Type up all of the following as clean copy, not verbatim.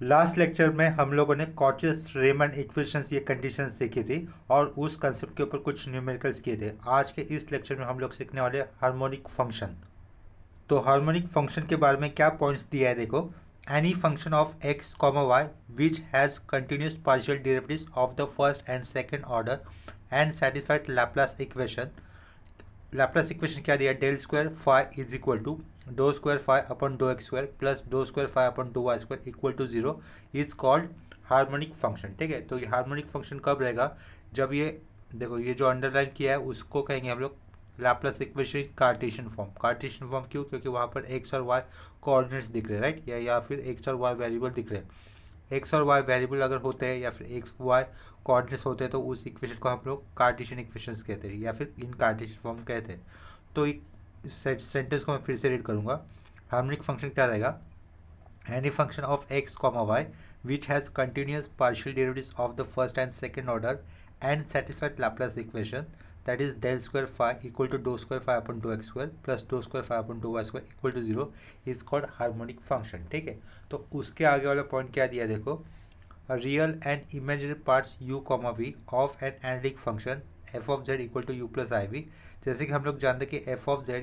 Last lecture में हम लोगों ने कॉचेस रेमंड इक्वेशंस ये कंडीशंस सीखी थी और उस कंसेप्ट के ऊपर कुछ न्यूमेरिकल्स किए थे। आज के इस लेक्चर में हम लोग सीखने वाले हार्मोनिक फंक्शन। तो हार्मोनिक फंक्शन के बारे में क्या पॉइंट्स दिया है देखो। Any function of x comma y which has continuous partial derivatives of the first and second order and satisfied Laplace equation. Laplace equation क्या दिया, del square phi is equal to doh square phi upon dough x square plus dough square phi upon dough Y square equal to zero is called harmonic function. ठीक है, तो ये harmonic function कब रहेगा, जब ये देखो ये जो अंडरलाइन किया है उसको कहेंगे हम लोग Laplace equation Cartesian form. Cartesian form क्यों, क्योंकि वहाँ पर एक्स और वाई कोऑर्डिनेट्स दिख रहे हैं, राइट, या फिर एक्स और वाई वेरिएबल दिख रहे हैं। एक्स और वाई वेरिएबल अगर होते हैं या फिर एक्स वाई कोऑर्डिनेट्स होते हैं तो उस इक्वेशन को हम लोग कार्टेशियन इक्वेशंस कहते हैं या फिर इन कार्टेशियन फॉर्म कहते हैं। तो इस सेंटेंस को मैं फिर से रीड करूँगा। हार्मोनिक फंक्शन क्या रहेगा, any function of x comma y which has continuous partial derivatives of the first and second order and satisfied Laplace equation, that is del square phi equal to dou square phi upon dou x square plus dou square phi upon dou y square equal to zero is called harmonic function। ठीक है, तो उसके आगे वाला point क्या दिया देखो, real and imaginary parts u comma v of an analytic function f of z equal to u plus I V. जैसे कि हम लोग जानते हैं कि f ऑफ z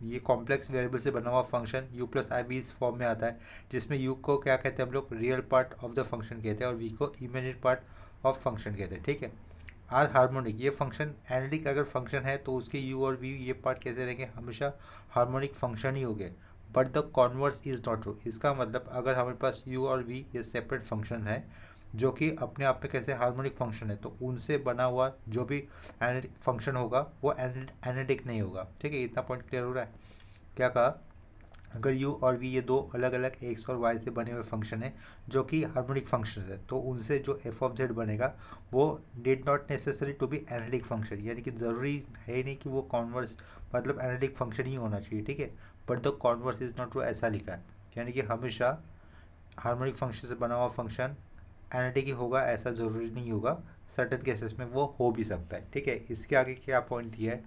ये कॉम्प्लेक्स वेरिएबल से बना हुआ function u plus I V इस फॉर्म में आता है, जिसमें u को क्या कहते हैं हम लोग, real part of the function कहते हैं और v को इमेजिनरी पार्ट ऑफ फंक्शन कहते हैं। ठीक है, आर हार्मोनिक ये फंक्शन एनालिटिक अगर फंक्शन है तो उसके u और v ये पार्ट कैसे रहेंगे, हमेशा हार्मोनिक फंक्शन ही हो गए। But the converse is not true. इसका मतलब अगर हमारे पास u और v ये सेपरेट फंक्शन है जो कि अपने आप में कैसे हार्मोनिक फंक्शन है, तो उनसे बना हुआ जो भी एनालिटिक फंक्शन होगा वो एनालिटिक नहीं होगा। ठीक है, इतना पॉइंट क्लियर हो रहा है। क्या कहा, अगर u और v ये दो अलग अलग x और y से बने हुए फंक्शन है जो कि हार्मोनिक फंक्शन है, तो उनसे जो f ऑफ z बनेगा वो did not necessary to be analytic function, यानी कि ज़रूरी है नहीं कि वो कॉन्वर्स मतलब एनालिटिक फंक्शन ही होना चाहिए। ठीक है, but the converse is not true ऐसा लिखा है, यानी कि हमेशा हार्मोनिक फंक्शन से बना हुआ फंक्शन एनालिटिक ही होगा ऐसा ज़रूरी नहीं होगा, सर्टेन केसेस में वो हो भी सकता है। ठीक है, इसके आगे क्या पॉइंट दिया है,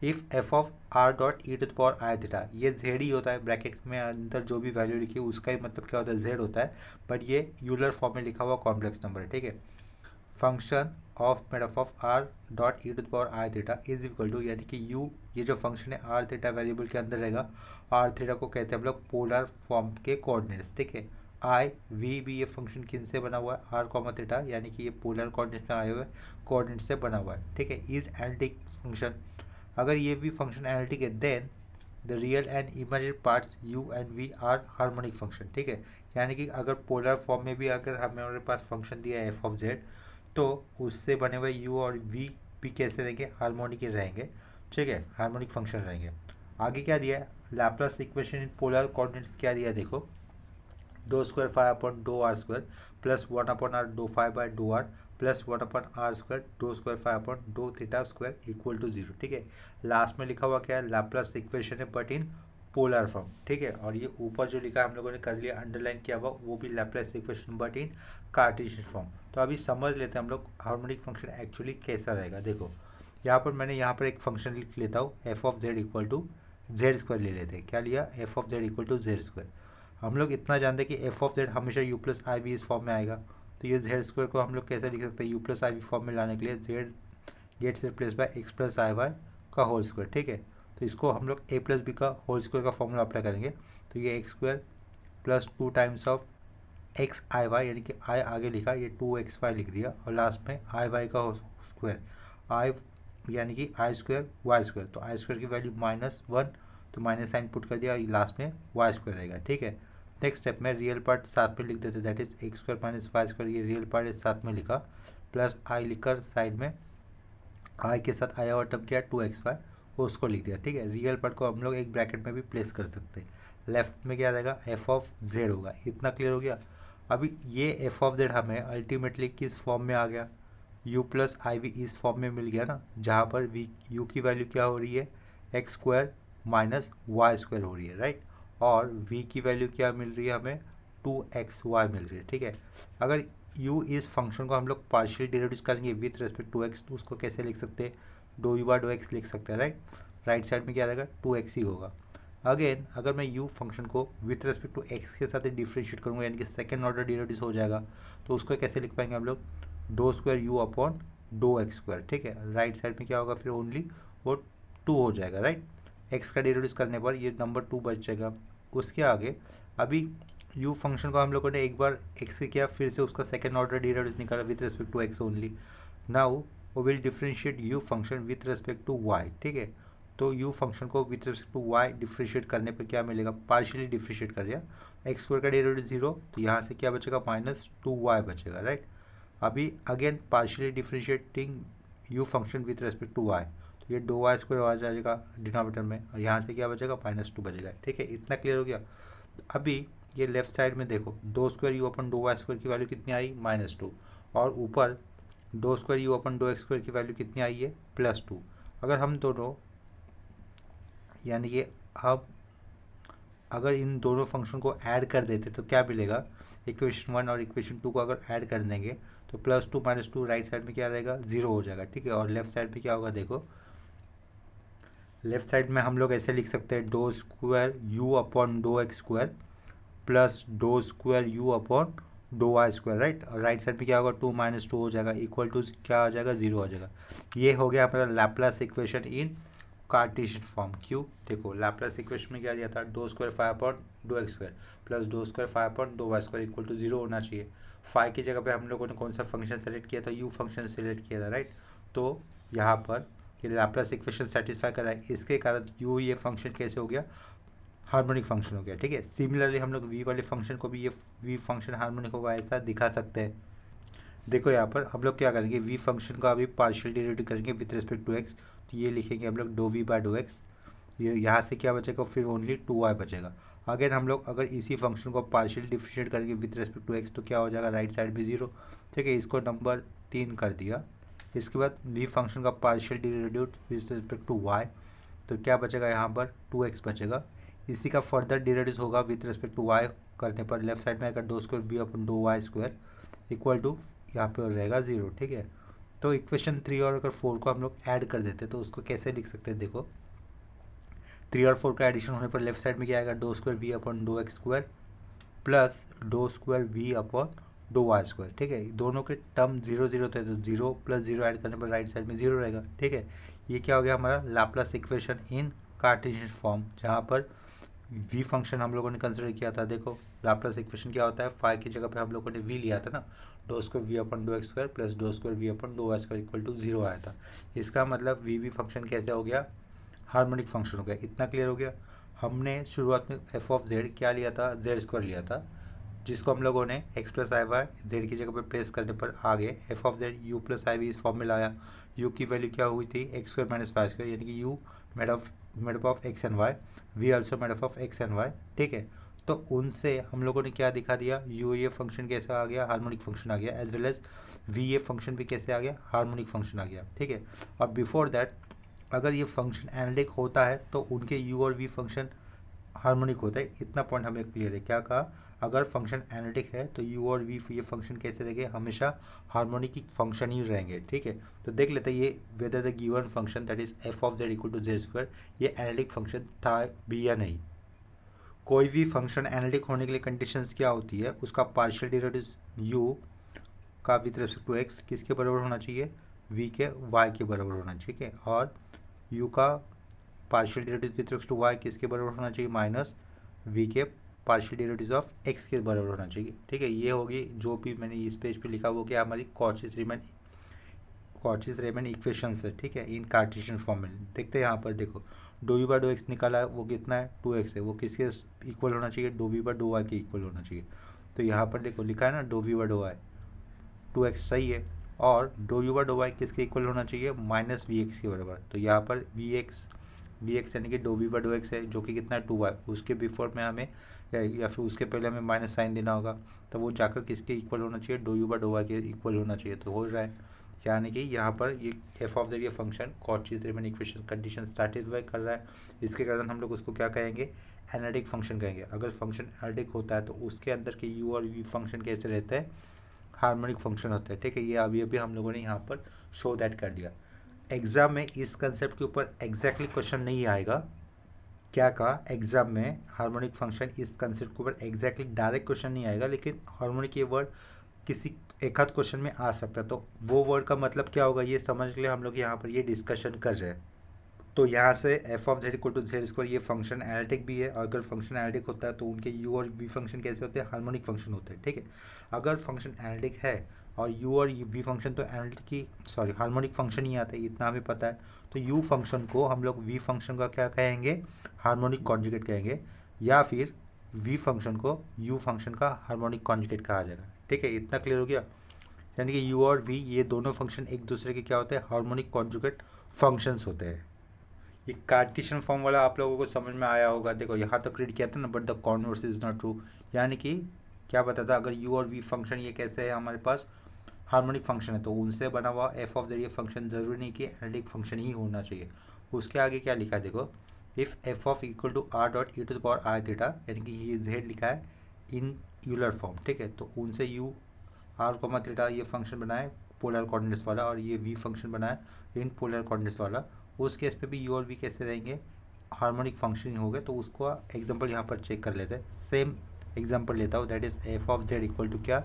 if F of R dot E to the power I theta, ये जेड ही होता है, ब्रैकेट में अंदर जो भी वैल्यू लिखी है उसका ही मतलब क्या होता है, जेड होता है, बट ये यूलर फॉर्म में लिखा हुआ कॉम्प्लेक्स नंबर है। ठीक है, function of made of R dot E to the power I theta is equal to, यानी कि यू ये जो फंक्शन है आर थीटा वेरिएबल के अंदर रहेगा, आर थीटा को कहते हैं हम लोग पोलर फॉर्म के कोऑर्डिनेट्स। ठीक है, आई वी भी ये फंक्शन किन से बना हुआ है, आर कॉमा थीटा, यानी कि ये पोलर कोऑर्डिनेट्स में आए हुए कोऑर्डिनेट से बना हुआ है। ठीक है, इज एनालिटिक फंक्शन, अगर ये भी फंक्शन एनालिटिक है then the real and imaginary parts u and v are harmonic function. ठीक है, यानी कि अगर पोलर फॉर्म में भी अगर हमारे पास फंक्शन दिया है f ऑफ z तो उससे बने हुए u और v भी कैसे रहेंगे, हार्मोनिक ही रहेंगे। ठीक है, हार्मोनिक फंक्शन रहेंगे। आगे क्या दिया है, Laplace equation in polar coordinates क्या दिया है देखो, डो स्क्वायर फाइव अपॉन डो R square plus one upon R डो फाइव बाई डो R plus one upon R square डो स्क्वायर फाइव अपॉन डो theta square equal to zero. ठीक है, लास्ट में लिखा हुआ क्या है, लैप्लास इक्वेशन है बट इन पोलर फॉर्म। ठीक है, और ये ऊपर जो लिखा हम लोगों ने कर लिया अंडरलाइन किया हुआ वो भी Laplace equation but in Cartesian form. तो अभी समझ लेते हैं हम लोग हार्मोनिक फंक्शन एक्चुअली कैसा रहेगा। देखो यहाँ पर मैंने यहाँ पर एक फंक्शन लिख लेता हूँ, F of Z equal to Z square ले लेते हैं। क्या लिया, F of Z equal to Z square. हम लोग इतना जानते हैं कि एफ ऑफ जेड हमेशा यू प्लस आई वी इस फॉर्म में आएगा, तो ये जेड स्क्वायर को हम लोग कैसे लिख सकते हैं, U plus I V form में लाने के लिए Z gets replace by X plus I Y का होल स्क्वायर। ठीक है, तो इसको हम लोग ए प्लस बी का होल स्क्वायर का फॉर्मूला अप्लाई करेंगे, तो ये X square plus two times of X I Y, यानी कि आई आगे लिखा ये टू एक्स वाई लिख दिया और लास्ट में आई वाई का स्क्वायर, आई यानी कि आई स्क्वायर वाई स्क्वायर, तो आई स्क्वायर की वैल्यू -1 तो माइनस साइन पुट कर दिया और लास्ट में वाई स्क्वायर रहेगा। ठीक है, नेक्स्ट स्टेप में रियल पार्ट साथ में लिख देते, that is X square minus Y square, ये रियल पार्ट इस साथ में लिखा, प्लस आई लिखकर साइड में आई के साथ आया और टर्म किया 2xy उसको लिख दिया। ठीक है, रियल पार्ट को हम लोग एक ब्रैकेट में भी प्लेस कर सकते हैं, लेफ्ट में क्या रहेगा, एफ ऑफ जेड होगा। इतना क्लियर हो गया। अभी ये एफ ऑफ जेड हमें अल्टीमेटली किस फॉर्म में आ गया, u प्लस आई वी इस फॉर्म में मिल गया ना, जहाँ पर v u की वैल्यू क्या हो रही है, X square minus Y square हो रही है, राइट, और v की वैल्यू क्या मिल रही है हमें, 2xy मिल रही है। ठीक है, अगर u इस फंक्शन को हम लोग पार्शियल डेरिवेटिव्स करेंगे विथ रेस्पेक्ट टू x, तो उसको कैसे लिख सकते हैं, डो यू बार डो एक्स लिख सकते हैं, राइट, राइट साइड में क्या रहेगा 2x ही होगा। अगेन अगर मैं u फंक्शन को विथ रेस्पेक्ट टू x के साथ डिफ्रेंशिएट करूँगा यानी कि सेकेंड ऑर्डर डेरिवेटिव हो जाएगा, तो उसको कैसे लिख पाएंगे हम लोग, डो स्क्वायर यू अपॉन डो एक्स स्क्वायर, ठीक है। राइट साइड में क्या होगा फिर ओनली वो 2 हो जाएगा, राइट। x का डेरिवेटिव करने पर ये नंबर 2 बच जाएगा। उसके आगे अभी u फंक्शन को हम लोगों ने एक बार x से किया, फिर से उसका सेकेंड ऑर्डर डेरिवेटिव निकाला with respect to x only. Now वो will differentiate u function with respect to y, ठीक है। तो u फंक्शन को with respect to y differentiate करने पर क्या मिलेगा, पार्शियली डिफ्रेंशिएट कर दिया, एक्स स्क्वायर का डेरिवेटिव 0, तो यहाँ से क्या बचेगा, -2y बचेगा, राइट। अभी again partially differentiating u function with respect to y, तो ये डो वाई स्क्वायर आ जाएगा डिनोमिनेटर में, और यहाँ से क्या बचेगा, -2 बचेगा, ठीक है। इतना क्लियर हो गया। अभी ये लेफ्ट साइड में देखो, डो square U upon dough Y square की वैल्यू कितनी आई, -2, और ऊपर डो square U upon dough x square की वैल्यू कितनी आई है, +2। अगर हम दोनों यानी कि हम अगर इन दोनों फंक्शन को ऐड कर देते तो क्या मिलेगा, इक्वेशन 1 और इक्वेशन 2 को अगर ऐड कर देंगे तो +2 -2 राइट साइड में क्या रहेगा, 0 हो जाएगा, ठीक है। और लेफ्ट साइड में क्या होगा, देखो लेफ्ट साइड में हम लोग ऐसे लिख सकते हैं, डो स्क्वायर यू अपॉन डो x square plus dough square U upon डो वाई स्क्वायर, राइट। और राइट साइड में क्या होगा, 2 -2 हो जाएगा, इक्वल टू क्या आ जाएगा, 0 हो जाएगा। ये हो गया हमारा Laplace equation in Cartesian form. क्यों, देखो लैपलास इक्वेशन में क्या दिया था, डो स्क्वायर 5 अपॉन डो x square plus dough square 5 upon डो वाई स्क्वायर इक्वल टू 0 होना चाहिए। 5 की जगह पे हम लोगों ने कौन सा फंक्शन सेलेक्ट किया था, यू फंक्शन सेलेक्ट किया था, राइट। तो यहाँ पर ये लैपलास इक्वेशन सेटिस्फाई कर रहा है, इसके कारण यू ये फंक्शन कैसे हो गया, हार्मोनिक फंक्शन हो गया, ठीक है। सिमिलरली हम लोग वी वाले फंक्शन को भी ये वी फंक्शन हार्मोनिक होगा ऐसा दिखा सकते हैं। देखो यहाँ पर हम लोग क्या करेंगे, वी फंक्शन का अभी पार्शियल डेरिवेटिव करेंगे विथ रिस्पेक्ट टू एक्स, तो ये लिखेंगे हम लोग डो वी बाय डो एक्स, ये यहाँ से क्या बचेगा, फिर ओनली 2y बचेगा। अगेन हम लोग अगर इसी फंक्शन को पार्शियल डिफरेंशिएट करेंगे विथ रिस्पेक्ट टू एक्स तो क्या हो जाएगा, राइट साइड में 0, ठीक है। इसको नंबर 3 कर दिया। इसके बाद वी फंक्शन का partial derivative with respect to y, तो क्या बचेगा यहाँ पर 2x बचेगा। इसी का फर्दर डेरिवेटिव होगा विथ रिस्पेक्ट टू y करने पर लेफ्ट साइड में आएगा डो square B upon dough Y square equal to यहाँ पे रहेगा 0, ठीक है। तो इक्वेशन 3 और अगर 4 को हम लोग ऐड कर देते तो उसको कैसे लिख सकते हैं, देखो 3 और 4 का एडिशन होने पर लेफ्ट साइड में क्या आएगा, डो स्क्वायर वी अपॉन डो x square plus dough square V upon डो वाई स्क्वायर, ठीक है। दोनों के टर्म 0 0 थे तो 0 + 0 ऐड करने पर राइट साइड में 0 रहेगा, ठीक है। ये क्या हो गया हमारा Laplace equation in Cartesian form, जहाँ पर वी फंक्शन हम लोगों ने कंसिडर किया था। देखो लाप्लास इक्वेशन क्या होता है, 5 की जगह पे हम लोगों ने वी लिया था ना, डो square V upon dough x square plus dough square V upon dough Y square equal to 0 आया था। इसका मतलब वी फंक्शन कैसे हो गया, हार्मोनिक फंक्शन हो गया। इतना क्लियर हो गया। हमने शुरुआत में एफ ऑफ जेड क्या लिया था, जेड स्क्वायर लिया था, जिसको हम लोगों ने X plus I Y Z की जगह पे प्लेस करने पर आगे F of Z U plus I V इस फॉर्म में लाया। यू की वैल्यू क्या हुई थी, X square minus Y square, यानी कि U made up of X and Y, V also made up of X and Y, ठीक है। तो उनसे हम लोगों ने क्या दिखा दिया, यू ये फंक्शन कैसे आ गया, हार्मोनिक फंक्शन आ गया, एज वेल एज वी ये फंक्शन भी कैसे आ गया, हार्मोनिक फंक्शन आ गया, ठीक है। और बिफोर दैट अगर ये फंक्शन एनालिटिक होता है तो उनके यू और वी फंक्शन हार्मोनिक होता है। इतना पॉइंट हमें क्लियर है। क्या कहा, अगर फंक्शन एनालिटिक है तो यू और वी ये फंक्शन कैसे रहेंगे, हमेशा हार्मोनिक फंक्शन ही रहेंगे, ठीक है। तो देख लेते हैं ये whether the given function that is F of Z equal to Z square ये एनालिटिक फंक्शन था भी या नहीं। कोई भी फंक्शन एनालिटिक होने के लिए कंडीशंस क्या होती है, उसका पार्शियल डेरिवेटिव यू का विथ रिस्पेक्ट टू एक्स किसके बराबर होना चाहिए, वी के वाई के बराबर होना चाहिए, ठीक है। और यू का partial derivative with respect to Y किसके बराबर होना चाहिए, माइनस वी के पार्शियल डेरिवेटिव ऑफ एक्स के बराबर होना चाहिए, ठीक है। ये होगी जो भी मैंने इस पेज पे लिखा वो क्या हमारी कॉचीज रीमैन इक्वेशंस है, ठीक है, इन कार्टेशियन फॉर्म में। देखते हैं यहाँ पर देखो डो वी बाय डो एक्स निकाला है, वो कितना है 2x है, वो किसके इक्वल होना चाहिए, डो वी बाय डो वाई के इक्वल होना चाहिए। तो यहाँ पर देखो लिखा है ना डो V by dough Y 2x सही है, और डो यू बाय डो वाई किसके इक्वल होना चाहिए, माइनस वी एक्स के बराबर। तो यहाँ पर वी एक्स यानी कि डो वी बाय डो एक्स है जो कि कितना है 2y, उसके बिफोर में हमें या फिर उसके पहले हमें माइनस साइन देना होगा, तो वो जाकर किसके इक्वल होना चाहिए, डो यू बाय डो वाई के इक्वल होना चाहिए। तो हो रहा है यानी कि यहाँ पर ये एफ ऑफ द ये function Cauchy's Riemann equation condition satisfy कर रहा है। इसके कारण हम लोग उसको क्या कहेंगे, एनालिटिक फंक्शन कहेंगे। अगर फंक्शन एनालिटिक होता है तो उसके अंदर के यू और वी फंक्शन कैसे रहते हैं, हार्मोनिक फंक्शन होता है, ठीक है। ये अभी हम लोगों ने यहाँ पर शो दैट कर दिया। एग्जाम में इस कंसेप्ट के ऊपर एग्जैक्टली क्वेश्चन नहीं आएगा, क्या कहा एग्जाम में हार्मोनिक फंक्शन इस कंसेप्ट के ऊपर एग्जैक्टली डायरेक्ट क्वेश्चन नहीं आएगा, लेकिन हार्मोनिक ये वर्ड किसी एक आध क्वेश्चन में आ सकता है। तो वो वर्ड का मतलब क्या होगा ये समझ के लिए हम लोग यहाँ पर ये डिस्कशन कर रहे हैं। तो यहाँ से F of Z equal to Z square ये फंक्शन एनालिटिक भी है, और अगर फंक्शन एनालिटिक होता है तो उनके यू और वी फंक्शन कैसे होते हैं, हार्मोनिक फंक्शन होते हैं। ठीक है, अगर फंक्शन एनालिटिक है और यू और वी फंक्शन तो एनालिटिक की हार्मोनिक फंक्शन ही आता है, इतना हमें पता है। तो यू फंक्शन को हम लोग वी फंक्शन का क्या कहेंगे, हार्मोनिक कॉन्जुगेट कहेंगे, या फिर वी फंक्शन को यू फंक्शन का हार्मोनिक कॉन्जुगेट कहा जाएगा। ठीक है, इतना क्लियर हो गया। यानी कि यू और वी ये दोनों फंक्शन एक दूसरे के क्या होते हैं, हार्मोनिक कॉन्जुगेट फंक्शंस होते हैं। ये कार्टेशियन फॉर्म वाला आप लोगों को समझ में आया होगा। देखो यहाँ तक रीड किया था ना, but the converse is not true. यानी कि क्या बताता, अगर यू और वी फंक्शन ये कैसे है हमारे पास हार्मोनिक फंक्शन है, तो उनसे बना हुआ एफ ऑफ जेड ये फंक्शन जरूरी नहीं कि एनालिटिक फंक्शन ही होना चाहिए। उसके आगे क्या लिखा है देखो, if F of equal to R dot E to the power I theta, यानी कि ये जेड लिखा है इन यूलर फॉर्म। ठीक है, तो उनसे यू आर कोमा थीटा ये फंक्शन बनाए पोलर कोऑर्डिनेट्स वाला, और ये वी फंक्शन बनाए इन पोलर कोऑर्डिनेट्स वाला। उस केस पे भी यू और वी कैसे रहेंगे, हार्मोनिक फंक्शन ही हो गए। तो उसको एग्जांपल यहाँ पर चेक कर लेते हैं। सेम एग्जांपल लेता हूँ, that is F of Z equal to क्या,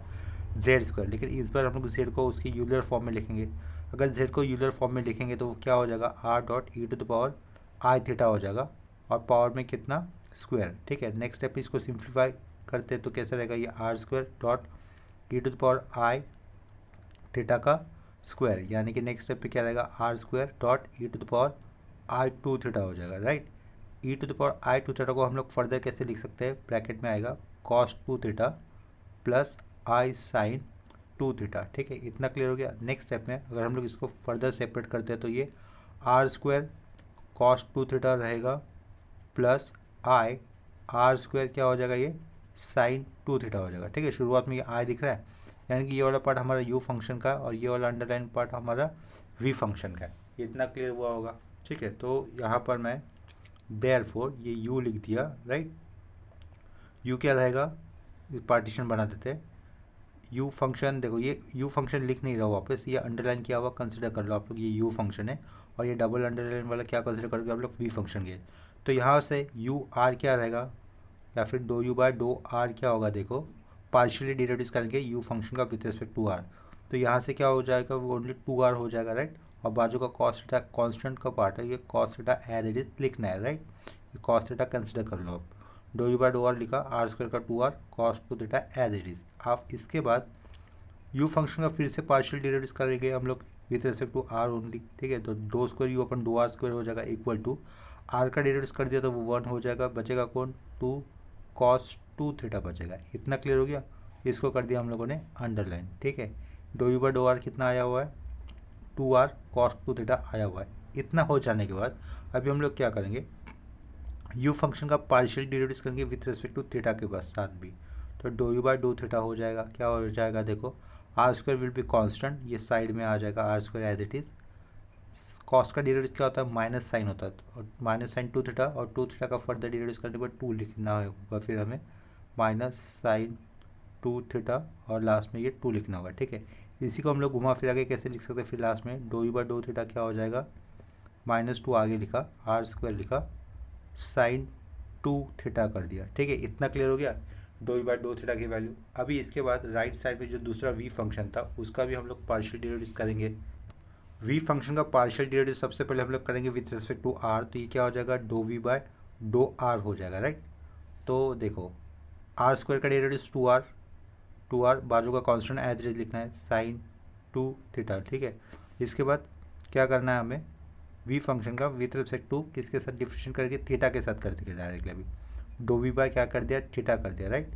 जेड स्क्वायर। लेकिन इस बार हम लोग जेड को उसकी यूलर फॉर्म में लिखेंगे। अगर जेड को यूलर फॉर्म में लिखेंगे तो क्या हो जाएगा, R dot E to the power I theta हो जाएगा, और पावर में कितना, स्क्वायर। ठीक है, नेक्स्ट स्टेप इसको सिंप्लीफाई करते हैं तो कैसे रहेगा, ये R square dot E to the power I theta का स्क्वायर। यानी कि नेक्स्ट स्टेप पे क्या रहेगा, R square dot E to the power I two theta हो जाएगा, right. E to the power I two theta को हम लोग फर्दर कैसे लिख सकते हैं, ब्रैकेट में आएगा कॉस टू थीटा प्लस आई साइन टू थीटा। ठीक है, इतना क्लियर हो गया। नेक्स्ट स्टेप में अगर हम लोग इसको फर्दर सेपरेट करते हैं तो ये R square cos two theta रहेगा प्लस आई आर स्क्वायर क्या हो जाएगा, ये साइन टू थीटा हो जाएगा। ठीक है, शुरुआत में ये आई दिख रहा है, यानी कि ये वाला पार्ट हमारा यू फंक्शन का और ये वाला अंडरलाइन पार्ट हमारा वी फंक्शन का है। इतना क्लियर हुआ होगा। ठीक है, तो यहाँ पर मैं देयरफॉर ये यू लिख दिया, राइट। यू क्या रहेगा, पार्टीशन बना देते हैं। यू फंक्शन देखो, ये यू फंक्शन लिख नहीं रहा वापस, ये अंडरलाइन किया हुआ कंसिडर कर लो आप लोग, ये यू फंक्शन है, और ये डबल अंडरलाइन वाला क्या कंसिडर करोगे आप लोग, वी फंक्शन के। तो यहाँ से यू आर क्या रहेगा, या फिर दो यू बाय दो आर क्या होगा, देखो पार्शियली डेरिवेटिव्स करेंगे यू फंक्शन का विद रिस्पेक्ट टू आर। तो यहाँ से क्या हो जाएगा, वो ओनली टू आर हो जाएगा, राइट। और बाजू का कॉस थीटा कॉन्स्टेंट का पार्ट है, ये cos theta as it is लिखना है, राइट। ये कॉस थीटा कंसिडर कर लो आप, दो यू बाय दो आर लिखा, आर स्क्वायर का two R cos two theta as it is. आप इसके बाद यू फंक्शन का फिर से पार्शियल डेरिवेटिव्स करेंगे हम लोग with respect to R only. ठीक है, तो दो स्क्वायर यू अपन दो आर स्क्वायर हो जाएगा इक्वल टू आर का डेरिवेटिव्स कर दिया तो वो वन हो जाएगा, बचेगा कौन, टू कॉस टू थीटा बचेगा। इतना क्लियर हो गया। इसको कर दिया हम लोगों ने अंडरलाइन। ठीक है, दो यू बाय दो आर कितना आया हुआ है, two R cos two theta आया हुआ है। इतना हो जाने के बाद अभी हम लोग क्या करेंगे, यू फंक्शन का पार्शियल डेरिवेटिव्स करेंगे विथ रिस्पेक्ट टू थीटा के बाद साथ भी। तो दो यू बाय दो थीटा हो जाएगा, क्या हो जाएगा देखो, R square will be constant, ये साइड में आ जाएगा R square as it is. Cos का डेरिवेटिव क्या होता है, माइनस साइन होता है, और माइनस साइन टू थीटा, और टू थीटा का फर्दर डेरिवेटिव करने के बाद टू लिखना होगा, फिर हमें माइनस साइन टू थीटा, और लास्ट में ये टू लिखना होगा। ठीक है, इसी को हम लोग घुमा फिरा के कैसे लिख सकते हैं, फिर लास्ट में दो यू बाय दो थीटा क्या हो जाएगा, माइनस टू आगे लिखा, आर स्क्वायर लिखा, साइन टू थीटा कर दिया। ठीक है, इतना क्लियर हो गया, दो बाय दो थीटा की वैल्यू। अभी इसके बाद राइट साइड में जो दूसरा वी फंक्शन था उसका भी हम लोग पार्शियल डेरिवेटिव्स करेंगे। वी फंक्शन का पार्शियल डेरिवेटिव सबसे पहले हम लोग करेंगे विथ रिस्पेक्ट टू आर, तो ये क्या हो जाएगा, दो वी बाय दो आर हो जाएगा, राइट। तो देखो आर स्क्वायर का डेरिवेटिव टू आर बाजू का कॉन्स्टेंट एज इट इज लिखना है, साइन टू थीटा। ठीक है, इसके बाद क्या करना है हमें, वी फंक्शन का विथ रिस्पेक्ट टू किसके साथ डिफरेंशिएट करके, थीटा के साथ कर दिया डायरेक्टली। अभी दो वी बाय क्या कर दिया, थीटा कर दिया, राइट।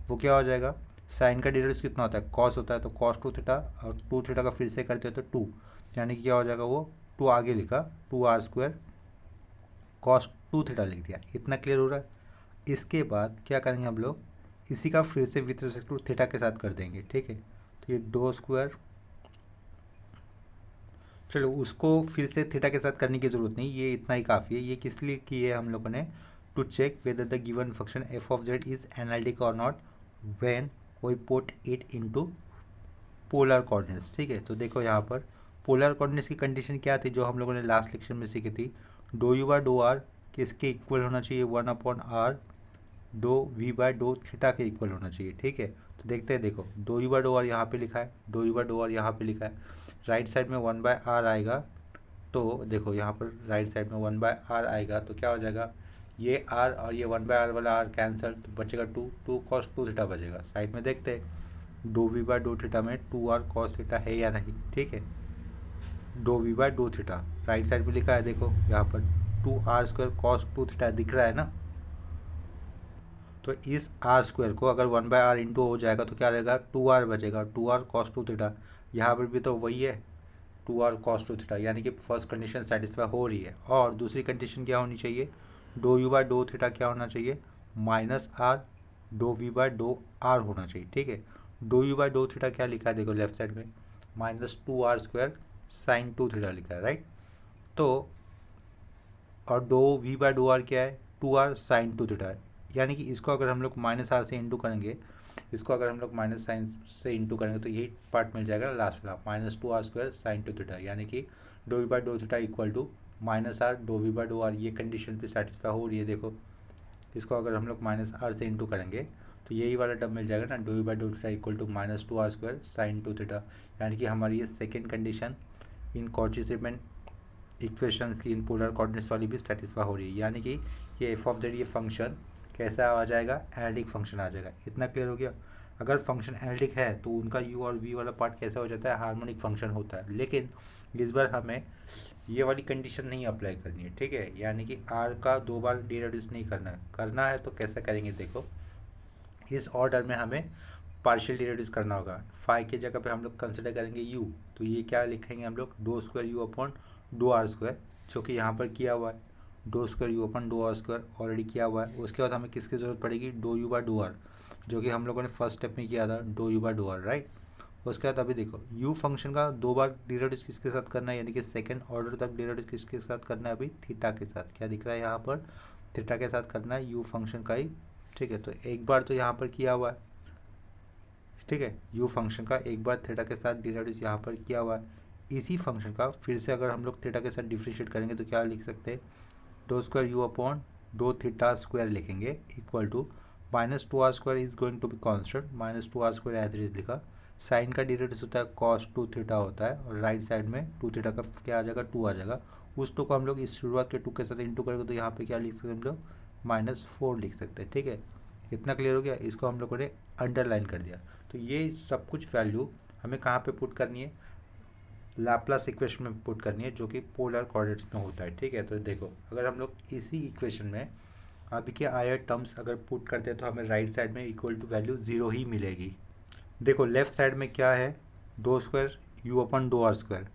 वो क्या हो जाएगा, साइन का डेरिवेटिव कितना होता है, कॉस होता है, तो कॉस टू थीटा, और टू थीटा का फिर से करते हो तो टू, यानी कि क्या हो जाएगा, वो टू आगे लिखा, two R square cos two theta लिख दिया। इतना क्लियर हो रहा है। इसके बाद क्या करेंगे हम लोग, इसी का फिर से विथ रिस्पेक्ट टू थीटा के साथ कर देंगे। ठीक है, तो ये दो स्क्वायर, चलो उसको फिर से थीटा के साथ करने की ज़रूरत नहीं, ये इतना ही काफ़ी है। ये किस लिए की है हम लोगों ने, to check whether the given function F of Z is analytic और not when we put it into polar coordinates. ठीक है, तो देखो यहाँ पर पोलर कोऑर्डिनेट्स की कंडीशन क्या थी जो हम लोगों ने लास्ट लेक्चर में सीखी थी, दो यू बार दो आर किसके इक्वल होना चाहिए, 1/r दो वी बाय दो थीटा के इक्वल होना चाहिए। ठीक है, तो देखते हैं, देखो दो यू बाय दो आर यहाँ पे लिखा है, दो यू बाय दो आर यहाँ पे लिखा है, राइट साइड में 1/r आएगा। तो देखो यहाँ पर राइट साइड में 1/r आएगा तो क्या हो जाएगा, ये r और ये 1/r वाला r कैंसिल, तो बचेगा 2 cos 2 थीटा बचेगा। साइड में देखते हैं, दो वी बाय दो थीटा में 2r cos थीटा है या नहीं। ठीक है, दो वी बाय दो थीटा राइट साइड में लिखा है, देखो यहाँ पर 2r² cos 2 थीटा दिख रहा है ना। तो इस आर स्क्वायर को अगर 1/r इंटू हो जाएगा तो क्या रहेगा, 2r बचेगा, 2r cos 2 थीटा। यहाँ पर भी तो वही है, 2r cos 2 थीटा, यानी कि फर्स्ट कंडीशन सेटिस्फाई हो रही है। और दूसरी कंडीशन क्या होनी चाहिए, दो यू बाय दो थीटा क्या होना चाहिए, -r दो वी बाय दो आर होना चाहिए। ठीक है, दो यू बाय दो थीटा क्या लिखा है, देखो लेफ्ट साइड में -2r² sin 2 थीटा लिखा है, राइट। तो और दो वी बाय दो आर क्या है, 2r sin 2 थीटा है, यानी कि इसको अगर हम लोग -r से इंटू करेंगे, इसको अगर हम लोग माइनस साइन से इंटू करेंगे तो यही पार्ट मिल जाएगा लास्ट वाला, -2r² sin 2 थीटा, यानी कि दो वी बाय दो थीटा इक्वल टू -r दो वी बाय दो आर। ये कंडीशन पे सेटिस्फाई हो रही है। देखो इसको अगर हम लोग -r से इंटू करेंगे तो यही वाला टर्म मिल जाएगा ना, दो वी बाय दो theta equal to -2r² sin 2 theta, यानी कि हमारी ये second condition in Cauchy Riemann equations की इन पोलर कोऑर्डिनेट्स वाली भी सेटिस्फाई हो रही है, यानी कि ये एफ ऑफ जेड ये फंक्शन कैसा आ जाएगा, एनालिटिक फंक्शन आ जाएगा। इतना क्लियर हो गया। अगर फंक्शन एनालिटिक है तो उनका यू और वी वाला पार्ट कैसा हो जाता है, हार्मोनिक फंक्शन होता है। लेकिन इस बार हमें ये वाली कंडीशन नहीं अप्लाई करनी है। ठीक है, यानी कि आर का दो बार डी रेड्यूस नहीं करना है तो कैसे करेंगे, देखो इस ऑर्डर में हमें पार्शियल डी रेड्यूस करना होगा। फाई की जगह पे हम लोग कंसिडर करेंगे यू, तो ये क्या लिखेंगे हम लोग, दो स्क्वायर यू अपॉन दो आर स्क्वायर, जो कि यहाँ पर किया हुआ है, दो स्क्वायर यू अपन दो आर स्क्वायर ऑलरेडी किया हुआ है। उसके बाद हमें किसकी ज़रूरत पड़ेगी, दो यू बाय दो आर, जो कि हम लोगों ने फर्स्ट स्टेप में किया था, दो यू बाय दो आर, राइट। उसके बाद अभी देखो यू फंक्शन का दो बार डिराइव किसके साथ करना है, यानी कि सेकंड ऑर्डर तक डिराइव किसके साथ करना है, अभी थीटा के साथ। क्या दिख रहा है यहाँ पर, थीटा के साथ करना है यू फंक्शन का ही। ठीक है, तो एक बार तो यहाँ पर किया हुआ है। ठीक है, यू फंक्शन का एक बार थीटा के साथ डिराइव यहाँ पर किया हुआ है। इसी फंक्शन का फिर से अगर हम लोग थीटा के साथ डिफ्रेंशिएट करेंगे तो क्या लिख सकते हैं, दो स्क्वायर यू अपॉन दो थीटा स्क्वायर लिखेंगे equal to -2r² is going to be constant, -2r² as it is लिखा। साइन का डिरेडिस होता है cos 2 थीटा होता है, और राइट साइड में 2 थीटा का क्या आ जाएगा, 2 आ जाएगा। उस 2 को हम लोग इस शुरुआत के 2 के साथ इंटू करेंगे तो यहाँ पे क्या लिख सकते हैं हम लोग, -4 लिख सकते हैं। ठीक है, इतना क्लियर हो गया। इसको हम लोगों ने अंडरलाइन कर दिया। तो ये सब कुछ वैल्यू हमें कहाँ पे पुट करनी है, लाप्लास इक्वेशन में पुट करनी है, जो कि पोलर कोऑर्डिनेट्स में होता है। ठीक है, तो देखो अगर हम लोग इसी इक्वेशन में अभी के आयर टर्म्स अगर पुट करते हैं तो हमें राइट साइड में इक्वल टू वैल्यू 0 ही मिलेगी। देखो लेफ्ट साइड में क्या है, दो स्क्वायर यू अपन दो आर स्क्वायर,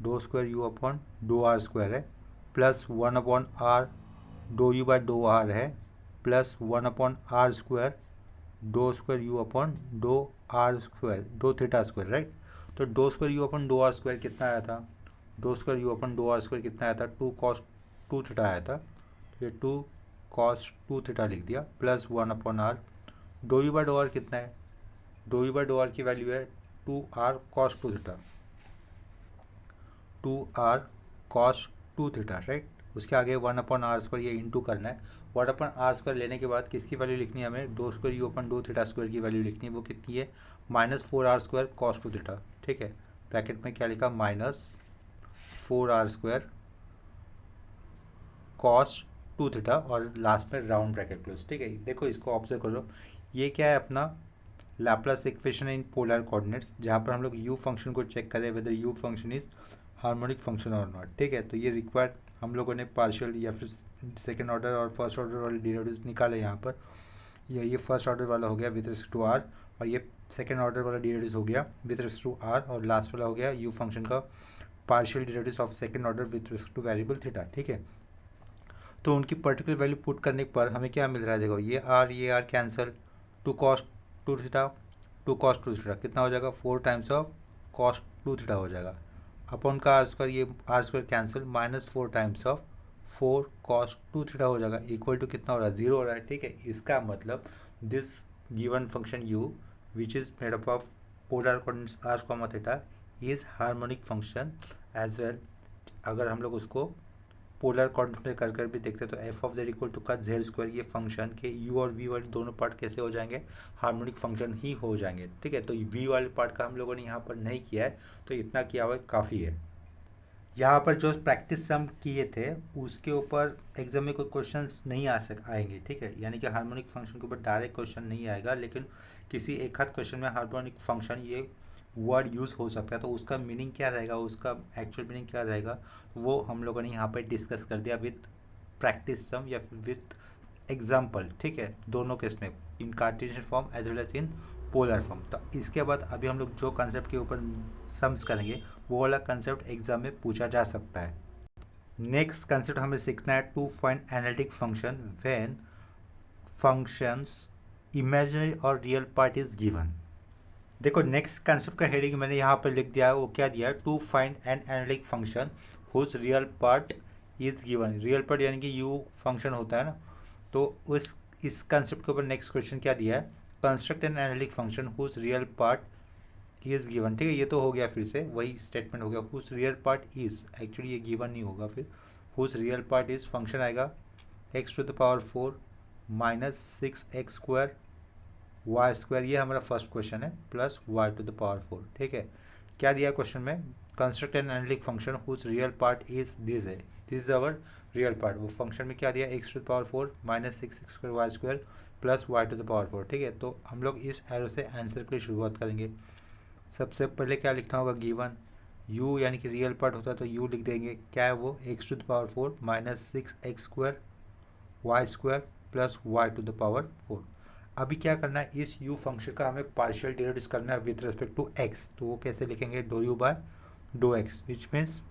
दो स्क्वायर यू अपन दो आर स्क्वायर है, प्लस 1/r दो यू बाय दो आर है, प्लस 1/r स्क्वायर दो स्क्वायर यू अपन दो आर स्क्वायर दो थीटा स्क्वायर, राइट। तो दो स्क्वायर यू अपन दो आर स्क्वायर कितना आया था, दो स्क्वायर यू अपन दो आर स्क्वायर कितना आया था, 2 cos 2 थीटा आया था। तो ये 2 cos 2 थीटा लिख दिया, प्लस 1/r दो यू बाय दो आर कितना है, दो यू बाय दो आर की वैल्यू है 2r cos 2 theta, 2r cos 2 theta, right. उसके आगे 1/r स्क्वायर ये इंटू करना है। 1/r स्क्वायर लेने के बाद किसकी वैल्यू लिखनी है हमें, दो स्क्वायर यू अपन दो थीटा स्क्वायर की वैल्यू लिखनी है, वो कितनी है, -4r² cos 2 थीटा। ठीक है, ब्रैकेट में क्या लिखा, -4r² cos 2 थीटा, और लास्ट में राउंड ब्रैकेट क्लोज। ठीक है, देखो इसको ऑब्जर्व करो, ये क्या है अपना Laplace equation in polar coordinates, जहाँ पर हम लोग यू फंक्शन को चेक करें whether you function is harmonic function और नॉट। ठीक है, तो ये रिक्वायर्ड हम लोगों ने पार्शियल या फिर सेकेंड ऑर्डर और फर्स्ट ऑर्डर वाले डिराइव्स निकाले यहाँ पर। ये फर्स्ट ऑर्डर वाला हो गया विद रिस्पेक्ट टू आर, और ये सेकेंड ऑर्डर वाला डिराइव्स हो गया विद रिस्पेक्ट टू आर, और लास्ट वाला हो गया यू फंक्शन का partial derives of second order with respect two variable theta. ठीक है, तो उनकी पर्टिकुलर वैल्यू पुट करने पर हमें क्या मिल रहा है, देखो ये R cancel, 2 cos 2 theta 2 cos 2 theta कितना हो जाएगा, 4 टाइम्स ऑफ cos 2 थीटा हो जाएगा, अपॉन का आर स्क्वायर, ये R square cancel, -4 times of 4 cos 2 theta हो जाएगा, इक्वल टू कितना हो रहा है, 0 हो रहा है। ठीक है, इसका मतलब this given function u which is made up of polar coordinates r, theta is harmonic function as well. अगर हम लोग उसको पोलर क्वांटिटी कर कर भी देखते हैं। तो F of Z equal to का जेड स्क्वायर, ये फंक्शन के यू और वी वाले दोनों पार्ट कैसे हो जाएंगे, हार्मोनिक फंक्शन ही हो जाएंगे। ठीक है, तो वी वाले पार्ट का हम लोगों ने यहाँ पर नहीं किया है, तो इतना किया हुआ काफ़ी है। यहाँ पर जो प्रैक्टिस हम किए थे उसके ऊपर एग्जाम में कोई क्वेश्चंस नहीं आएंगे। ठीक है, यानी कि हार्मोनिक फंक्शन के ऊपर डायरेक्ट क्वेश्चन नहीं आएगा, लेकिन किसी एक आध क्वेश्चन में हार्मोनिक फंक्शन ये वर्ड यूज़ हो सकता है। तो उसका मीनिंग क्या रहेगा, उसका एक्चुअल मीनिंग क्या रहेगा, वो हम लोगों ने यहाँ पर डिस्कस कर दिया विथ प्रैक्टिस सम या विथ एग्जाम्पल। ठीक है, दोनों केस में, in Cartesian form as well as in polar form. तो इसके बाद अभी हम लोग जो कंसेप्ट के ऊपर सम्स करेंगे वो वाला कंसेप्ट एग्जाम में पूछा जा सकता है। नेक्स्ट कंसेप्ट हमें सीखना है to find analytic function when functions imaginary और रियल पार्ट इज गिवन। देखो, नेक्स्ट कंसेप्ट का हेडिंग मैंने यहाँ पर लिख दिया है, वो क्या दिया है, to find an analytic function whose real part is given. Real part यानी कि यू फंक्शन होता है ना, तो इस कंसेप्ट के ऊपर नेक्स्ट क्वेश्चन क्या दिया है, construct an analytic function whose real part is given. ठीक है, ये तो हो गया, फिर से वही स्टेटमेंट हो गया, whose real part is, actually ये गिवन नहीं होगा, फिर whose real part is function आएगा x to the power 4 minus 6x square Y square, ये हमारा फर्स्ट क्वेश्चन है, plus Y to the power 4। ठीक है, क्या दिया क्वेश्चन में, construct an analytic function whose real part is this है, this is our real part. वो फंक्शन में क्या दिया, x to the power 4 minus 6x square Y square plus Y to the power 4। ठीक है, तो हम लोग इस एरो से आंसर की शुरुआत करेंगे। सबसे पहले क्या लिखना होगा, गिवन u यानी कि रियल पार्ट होता है तो u लिख देंगे, क्या है वो, x to the power 4 minus 6x square Y square plus Y to the power 4। अभी क्या करना है, इस u फंक्शन का हमें पार्शियल डेरिवेटिव करना है विथ रिस्पेक्ट टू x। तो वो कैसे लिखेंगे, do you by dough x, which means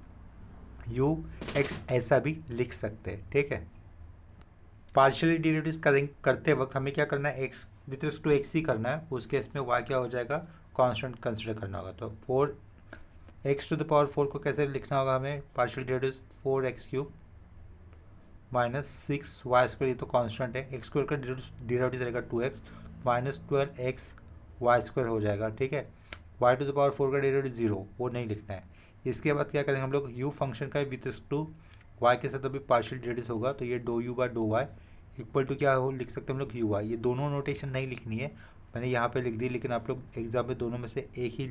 u x ऐसा भी लिख सकते हैं। ठीक है, पार्शियल डेरिवेटिव करते वक्त हमें क्या करना है, x with respect to x ही करना है, उस केस में y क्या हो जाएगा, कांस्टेंट कंसिडर करना होगा। तो 4x टू द पावर 4 को कैसे लिखना होगा हमें, partial derivative 4x cube minus 6y square, ये तो कांस्टेंट है, x स्क्वायर का डेरिवेटिव रहेगा 2x minus 12x y square हो जाएगा। ठीक है, y टू द पावर 4 का डेरिवेटिव 0, वो नहीं लिखना है। इसके बाद क्या करेंगे हम लोग, u फंक्शन का विथ टू y के साथ अभी पार्शियल डेरिवेटिव होगा, तो ये do you by dough y equal to क्या हो लिख सकते हैं हम लोग, यू वाई। ये दोनों नोटेशन नहीं लिखनी है, मैंने यहाँ पे लिख दी, लेकिन आप लोग एग्जाम में दोनों में से एक ही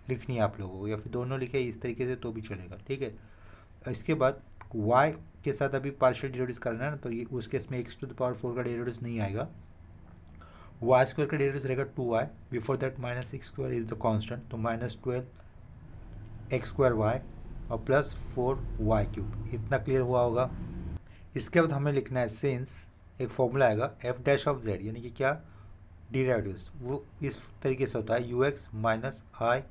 लिखनी है आप लोगों को, या फिर दोनों लिखे इस तरीके से तो भी चलेगा। ठीक है, इसके बाद y के साथ अभी पार्शियल डेरिवेटिव करना है ना, तो ये उस केस में x टू द पावर 4 का डेरिवेटिव नहीं आएगा, वाई स्क्वायर का डेरिवेटिव रहेगा 2y, before that minus 6 square is the constant, तो माइनस 12x स्क्वायर वाई और प्लस 4y क्यूब। इतना क्लियर हुआ होगा। इसके बाद हमें लिखना है, सिंस एक फॉर्मूला आएगा एफ डैश ऑफ जेड, यानी कि क्या, डेरिवेटिव्स, वो इस तरीके से होता है you x minus I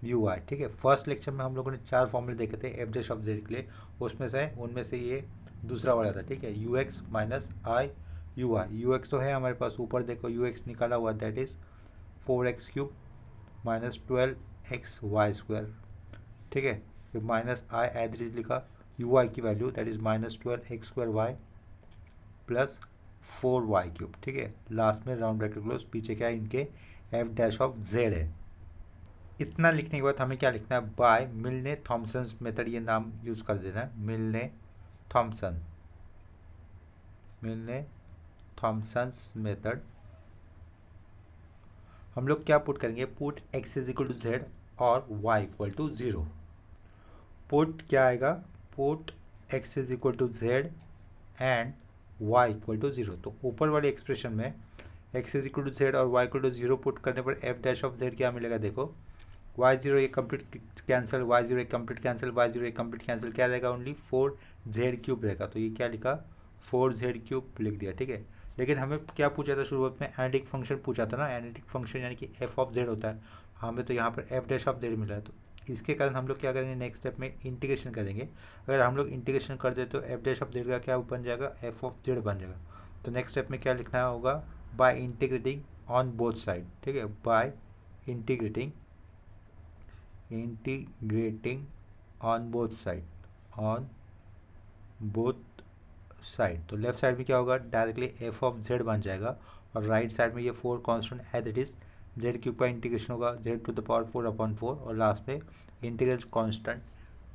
U I. ठीक है, फर्स्ट लेक्चर में हम लोगों ने 4 फॉर्मूले देखे थे एफ डैश ऑफ जेड के लिए, उनमें से ये दूसरा वाला था। ठीक है, you x minus I U I, you x तो है हमारे पास, ऊपर देखो यू एक्स निकाला हुआ, that is 4x cube minus 12x y square. ठीक है, फिर माइनस आई एज इज लिखा, यू आई की value that is minus 12x square y plus 4y cube. ठीक है, लास्ट में राउंड ब्रैकेट क्लोज, पीछे क्या है इनके एफ डैश ऑफ जेड है। इतना लिखने के बाद हमें क्या लिखना है, बाय मिलने थॉमसन मेथड, ये नाम यूज कर देना है, मिलने थॉमसन मेथड। हम लोग क्या पुट करेंगे, put x is equal to z और y इक्वल टू 0। पुट क्या आएगा, put x is equal to z and y equal to 0। तो ऊपर वाले एक्सप्रेशन में x is equal to z और y इक्वल टू 0 पुट करने पर f डैश ऑफ जेड क्या मिलेगा, देखो y0 एक कंप्लीट कैंसिल, y0 एक कंप्लीट कैंसिल, y0 एक कंप्लीट कैंसिल, क्या रहेगा, ओनली 4z क्यूब रहेगा। तो ये क्या लिखा, 4z क्यूब लिख दिया। ठीक है, लेकिन हमें क्या पूछा था शुरुआत में, एनालिटिक फंक्शन पूछा था ना, एनालिटिक फंक्शन यानी कि f ऑफ जेड होता है, हमें तो यहाँ पर f डैश ऑफ जेड मिला है। तो इसके कारण हम लोग क्या करेंगे, नेक्स्ट स्टेप में इंटीग्रेशन करेंगे। अगर हम लोग इंटीग्रेशन कर दे तो f डैश ऑफ जेड का क्या बन जाएगा, f ऑफ जेड बन जाएगा। तो नेक्स्ट स्टेप में क्या लिखना होगा, by integrating on both side. ठीक है, by integrating on both side, तो लेफ्ट साइड में क्या होगा, डायरेक्टली एफ ऑफ जेड बन जाएगा, और राइट साइड में ये 4 constant as it is, z cube का इंटीग्रेशन होगा z to the power 4 upon 4, और लास्ट में इंटीग्रल कांस्टेंट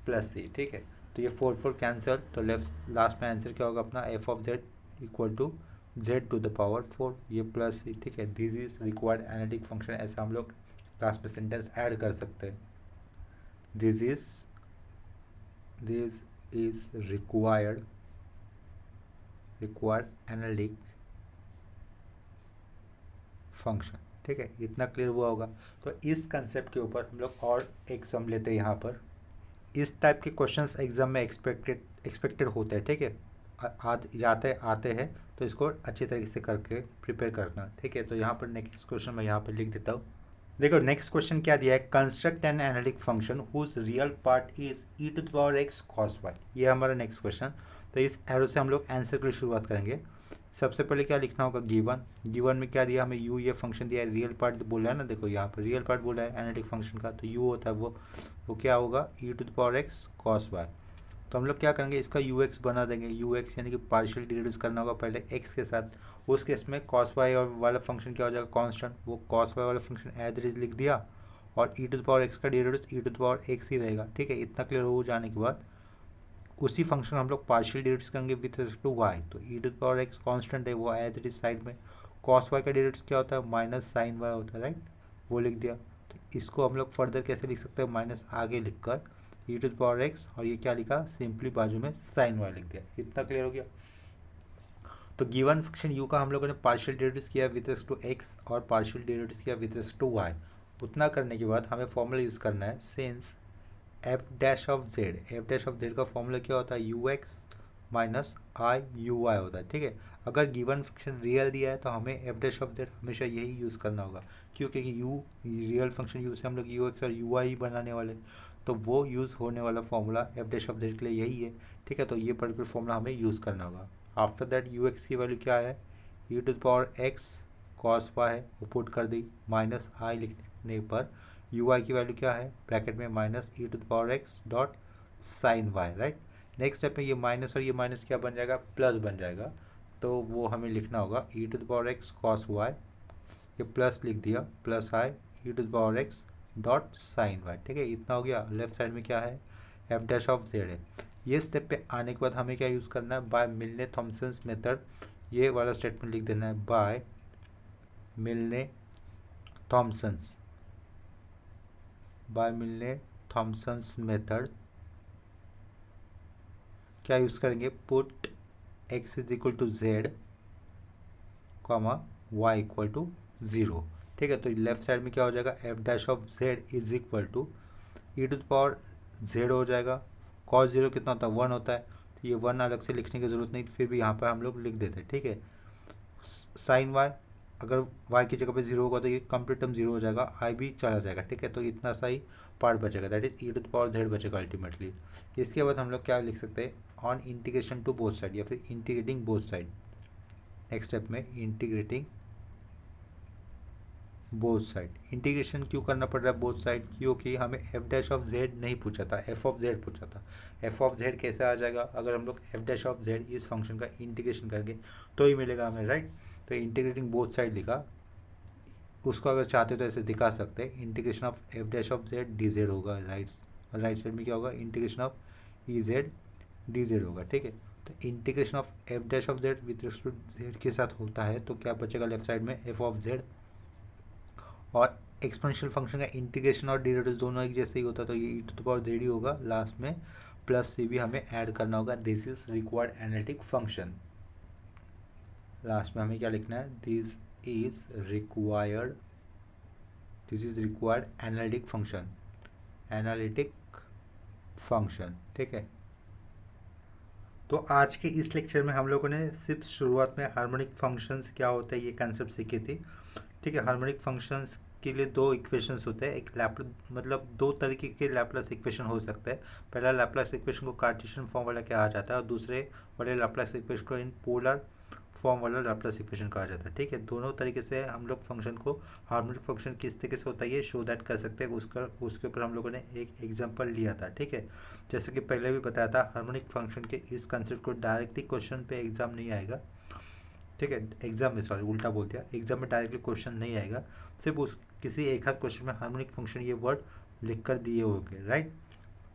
प्लस सी। ठीक है, तो ये 4 कैंसिल, तो लेफ्ट लास्ट में आंसर क्या होगा अपना f of Z equal to z to the power 4, ये प्लस सी, ठीक है। This is required analytic function, ऐसा हम लोग लास्ट में सेंटेंस ऐड कर सकते हैं। This is required analytic function, ठीक है। इतना क्लियर हुआ होगा। तो इस कंसेप्ट के ऊपर हम लोग और एक सम लेते हैं यहाँ पर। इस टाइप के क्वेश्चंस एग्जाम में एक्सपेक्टेड होते हैं, ठीक है। आते हैं, तो इसको अच्छी तरीके से करके प्रिपेयर करना, ठीक है। तो यहाँ पर नेक्स्ट क्वेश्चन मैं यहाँ पर लिख देता हूँ। देखो नेक्स्ट क्वेश्चन क्या दिया है, construct an analytic function whose real part is e to the power x cos Y, ये हमारा नेक्स्ट क्वेश्चन। तो इस एरो से हम लोग आंसर की शुरुआत करेंगे। सबसे पहले क्या लिखना होगा, गिवन में क्या दिया हमें, यू ये फंक्शन दिया है, रियल पार्ट बोला है ना, देखो यहाँ पर रियल पार्ट बोला है एनालिटिक फंक्शन का, तो यू होता है वो क्या होगा, E to the power x cos Y. तो हम लोग क्या करेंगे, इसका यू एक्स बना देंगे, यू एक्स यानी कि पार्शियल डिरिवेटिव करना होगा पहले एक्स के साथ। उस केस में कॉस वाई और वाला फंक्शन क्या हो जाएगा, कांस्टेंट, वो कॉस वाई वाला फंक्शन एज इट इज लिख दिया, और E to the power X का derivative E to the power X ही रहेगा, ठीक है। इतना क्लियर हो जाने के बाद उसी फंक्शन हम लोग पार्शियल डिरिवेटिव करेंगे विथ रिस्पेक्ट टू वाई। तो E to the power X constant है, वो एज इट इज साइड में, कॉस वाई का डिरिवेटिव क्या होता है, माइनस साइन वाई होता है, राइट, वो लिख दिया। तो इसको हम लोग फर्दर कैसे लिख सकते हैं, माइनस आगे लिख कर ई टू द पावर एक्स, और ये क्या लिखा, सिंपली बाजू में साइन वाई लिख दिया। इतना क्लियर हो गया। तो गिवन फंक्शन यू का हम लोगों ने पार्शियल डेरिवेटिव किया विद रिस्पेक्ट टू एक्स और पार्शियल डेरिवेटिव किया विद रिस्पेक्ट टू वाई। उतना करने के बाद हमें फॉर्मूला यूज़ करना है, since f dash of z का फॉर्मूला क्या होता है, you x minus I u y होता है, ठीक है। अगर गिवन फंक्शन रियल दिया है तो हमें एफ डैश ऑफ जेड हमेशा यही यूज़ करना होगा, क्योंकि यू रियल फंक्शन यू से हम लोग यू एक्स और यू वाई ही बनाने वाले, तो वो यूज़ होने वाला formula F dash of Z के लिए यही है, ठीक है। तो ये पर्टिकुलर फॉर्मूला हमें यूज़ करना होगा। आफ्टर दैट यू एक्स की वैल्यू क्या है, E to the power x cos Y है, वो पुट कर दी, माइनस आई लिखने पर यू आई की वैल्यू क्या है, ब्रैकेट में minus e to the power x dot sine y, right. Next step में ये माइनस और ये माइनस क्या बन जाएगा, प्लस बन जाएगा, तो वो हमें लिखना होगा E to the power x cos Y, ये प्लस लिख दिया, plus I E to the power x dot sine Y, ठीक है। इतना हो गया। लेफ्ट साइड में क्या है, एफ डैश ऑफ जेड है। ये स्टेप पे आने के बाद हमें क्या यूज़ करना है, बाय मिलने थॉमसन्स मेथड, ये वाला स्टेटमेंट लिख देना है, बाय मिलने थॉमसन्स मेथड क्या यूज़ करेंगे, put x is equal to z comma y equal to 0, ठीक है। तो लेफ्ट साइड में क्या हो जाएगा, f dash of Z is equal to e to the power z हो जाएगा, कॉस 0 कितना होता है, 1 होता है, तो ये 1 अलग से लिखने की ज़रूरत नहीं, फिर भी यहाँ पर हम लोग लिख देते हैं, ठीक है। साइन वाई, अगर y की जगह पे 0 होगा तो ये कंप्लीट टर्म 0 हो जाएगा, आई भी चला जाएगा, ठीक है। तो इतना सा ही पार्ट बचेगा, that is e to the power z बचेगा अल्टीमेटली। इसके बाद हम लोग क्या लिख सकते हैं, on integration to both side, या फिर integrating both side. Next step में इंटीग्रेटिंग बोथ साइड। इंटीग्रेशन क्यों करना पड़ रहा है बोथ साइड, क्योंकि हमें एफ डैश ऑफ जेड नहीं पूछा था, एफ ऑफ जेड पूछा था। एफ ऑफ जेड कैसे आ जाएगा, अगर हम लोग एफ डैश ऑफ जेड इस फंक्शन का इंटीग्रेशन करेंगे तो ही मिलेगा हमें, राइट। तो इंटीग्रेटिंग बोथ साइड लिखा, उसको अगर चाहते तो ऐसे दिखा सकते हैं, integration of f dash of z d z होगा, राइट साइड में क्या होगा, integration of e z d z होगा, ठीक है। तो integration of f dash of z with respect to z के साथ होता है, तो क्या बचेगा लेफ्ट साइड में, एफ ऑफ जेड, और एक्सपोनेंशियल फंक्शन का इंटीग्रेशन और डेरिवेटिव दोनों एक जैसे ही होता है, तो ये e to the power Z ही होगा, लास्ट में प्लस सी भी हमें ऐड करना होगा। This is required analytic function. Last में हमें क्या लिखना है, this is required analytic function, ठीक है। तो आज के इस लेक्चर में हम लोगों ने सिर्फ शुरुआत में हार्मोनिक फंक्शंस क्या होता है ये कंसेप्ट सीखी थी, ठीक है। हार्मोनिक फंक्शंस के लिए दो इक्वेशंस होते हैं, एक मतलब दो तरीके के लैप्लास इक्वेशन हो सकता है। पहला लैप्लास इक्वेशन को कार्टेशियन फॉर्म वाला कहा जाता है, और दूसरे वाले लैप्लास इक्वेशन को इन पोलर फॉर्म वाला लैप्लास इक्वेशन कहा जाता है, ठीक है। दोनों तरीके से हम लोग फंक्शन को, हार्मोनिक फंक्शन किस तरीके से होता है ये शो दैट कर सकते हैं, उसके ऊपर हम लोगों ने एक एग्जांपल लिया था, ठीक है। जैसे कि पहले भी बताया था, हार्मोनिक फंक्शन के इस कंसेप्ट को डायरेक्टली क्वेश्चन पे एग्जाम नहीं आएगा, ठीक है। एग्जाम में, सॉरी उल्टा बोल दिया, एग्जाम में डायरेक्टली क्वेश्चन नहीं आएगा, सिर्फ उस किसी एक आध क्वेश्चन में हार्मोनिक फंक्शन ये वर्ड लिख कर दिए होंगे, राइट।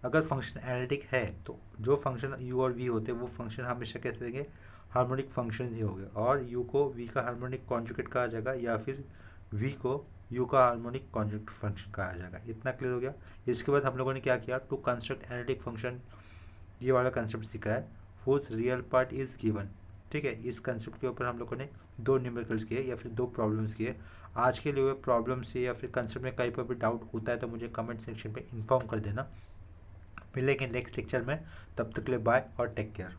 अगर फंक्शन एनालिटिक है तो जो फंक्शन u और v होते हैं वो फंक्शन हमेशा कैसे रहेंगे, हार्मोनिक फंक्शन ही होंगे, और u को v का हार्मोनिक कॉन्जुगेट कहा जाएगा या फिर v को u का हार्मोनिक कॉन्जुगेट फंक्शन कहा जाएगा। इतना क्लियर हो गया। इसके बाद हम लोगों ने क्या किया, टू कंस्ट्रक्ट एनालिटिक फंक्शन, ये वाला कंसेप्ट सीखा है, whose real part is given. ठीक है, इस कंसेप्ट के ऊपर हम लोगों ने 2 न्यूमेरिकल्स किए या फिर 2 प्रॉब्लम्स किए। आज के लिए प्रॉब्लम से या फिर कंसेप्ट में कहीं पर भी डाउट होता है तो मुझे कमेंट सेक्शन पे इन्फॉर्म कर देना। मिलेंगे नेक्स्ट लेक्चर में, तब तक के लिए बाय और टेक केयर।